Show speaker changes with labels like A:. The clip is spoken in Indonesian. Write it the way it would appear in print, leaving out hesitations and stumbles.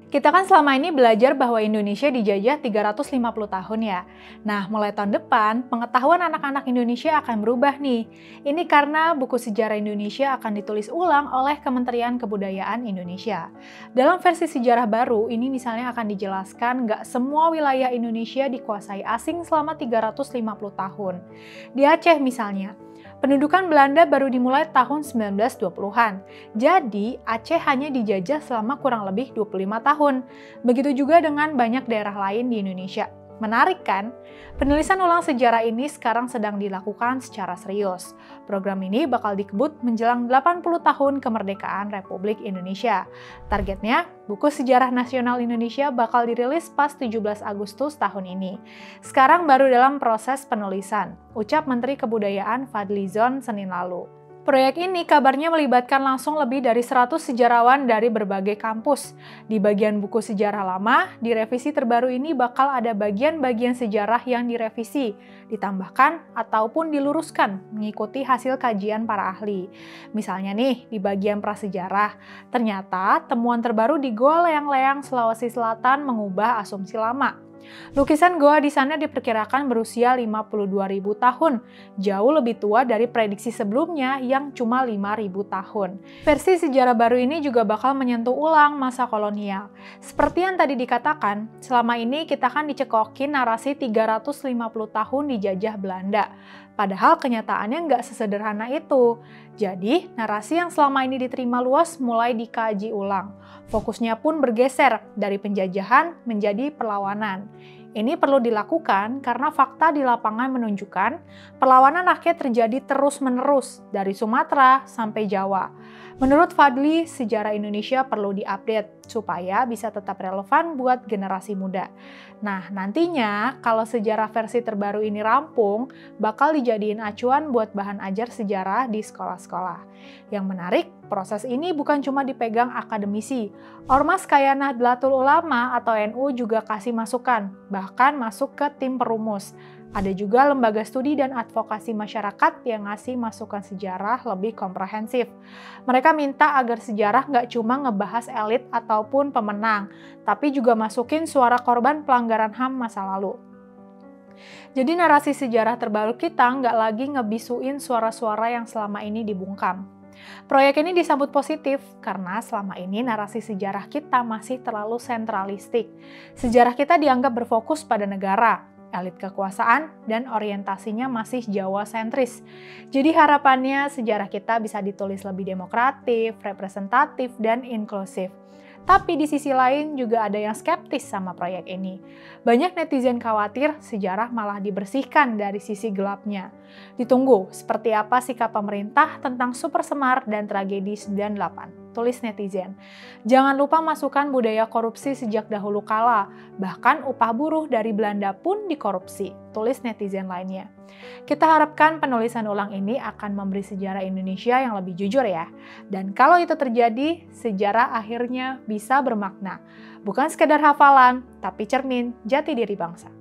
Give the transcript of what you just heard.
A: Kita kan selama ini belajar bahwa Indonesia dijajah 350 tahun ya. Nah, mulai tahun depan, pengetahuan anak-anak Indonesia akan berubah nih. Ini karena buku sejarah Indonesia akan ditulis ulang oleh Kementerian Kebudayaan Indonesia. Dalam versi sejarah baru, ini misalnya akan dijelaskan nggak semua wilayah Indonesia dikuasai asing selama 350 tahun. Di Aceh misalnya, pendudukan Belanda baru dimulai tahun 1920-an. Jadi, Aceh hanya dijajah selama kurang lebih 25 tahun. Begitu juga dengan banyak daerah lain di Indonesia. Menarik kan? Penulisan ulang sejarah ini sekarang sedang dilakukan secara serius. Program ini bakal dikebut menjelang 80 tahun kemerdekaan Republik Indonesia. Targetnya, buku sejarah nasional Indonesia bakal dirilis pas 17 Agustus tahun ini. Sekarang baru dalam proses penulisan, ucap Menteri Kebudayaan Fadlizon Senin lalu. Proyek ini kabarnya melibatkan langsung lebih dari 100 sejarawan dari berbagai kampus. Di bagian buku sejarah lama, di revisi terbaru ini bakal ada bagian-bagian sejarah yang direvisi, ditambahkan ataupun diluruskan mengikuti hasil kajian para ahli. Misalnya nih, di bagian prasejarah, ternyata temuan terbaru di Goa Leang-Leang, Sulawesi Selatan mengubah asumsi lama. Lukisan goa di sana diperkirakan berusia 52.000 tahun, jauh lebih tua dari prediksi sebelumnya yang cuma 5.000 tahun. Versi sejarah baru ini juga bakal menyentuh ulang masa kolonial. Seperti yang tadi dikatakan, selama ini kita kan dicekokin narasi 350 tahun dijajah Belanda. Padahal kenyataannya nggak sesederhana itu. Jadi, narasi yang selama ini diterima luas mulai dikaji ulang. Fokusnya pun bergeser dari penjajahan menjadi perlawanan. Ini perlu dilakukan karena fakta di lapangan menunjukkan perlawanan rakyat terjadi terus-menerus dari Sumatera sampai Jawa. Menurut Fadli, sejarah Indonesia perlu diupdate supaya bisa tetap relevan buat generasi muda. Nah, nantinya kalau sejarah versi terbaru ini rampung, bakal dijadiin acuan buat bahan ajar sejarah di sekolah-sekolah. Yang menarik, proses ini bukan cuma dipegang akademisi. Ormas kayak Nahdlatul Ulama atau NU juga kasih masukan, bahkan masuk ke tim perumus. Ada juga lembaga studi dan advokasi masyarakat yang ngasih masukan sejarah lebih komprehensif. Mereka minta agar sejarah nggak cuma ngebahas elit ataupun pemenang, tapi juga masukin suara korban pelanggaran HAM masa lalu. Jadi narasi sejarah terbaru kita nggak lagi ngebisuin suara-suara yang selama ini dibungkam. Proyek ini disambut positif karena selama ini narasi sejarah kita masih terlalu sentralistik. Sejarah kita dianggap berfokus pada negara, elit kekuasaan, dan orientasinya masih Jawa sentris. Jadi harapannya sejarah kita bisa ditulis lebih demokratif, representatif, dan inklusif. Tapi di sisi lain juga ada yang skeptis sama proyek ini. Banyak netizen khawatir sejarah malah dibersihkan dari sisi gelapnya. Ditunggu seperti apa sikap pemerintah tentang Super Semar dan tragedi 98. Tulis netizen. Jangan lupa masukkan budaya korupsi sejak dahulu kala, bahkan upah buruh dari Belanda pun dikorupsi. Tulis netizen lainnya. Kita harapkan penulisan ulang ini akan memberi sejarah Indonesia yang lebih jujur ya. Dan kalau itu terjadi, sejarah akhirnya bisa bermakna. Bukan sekedar hafalan, tapi cermin jati diri bangsa.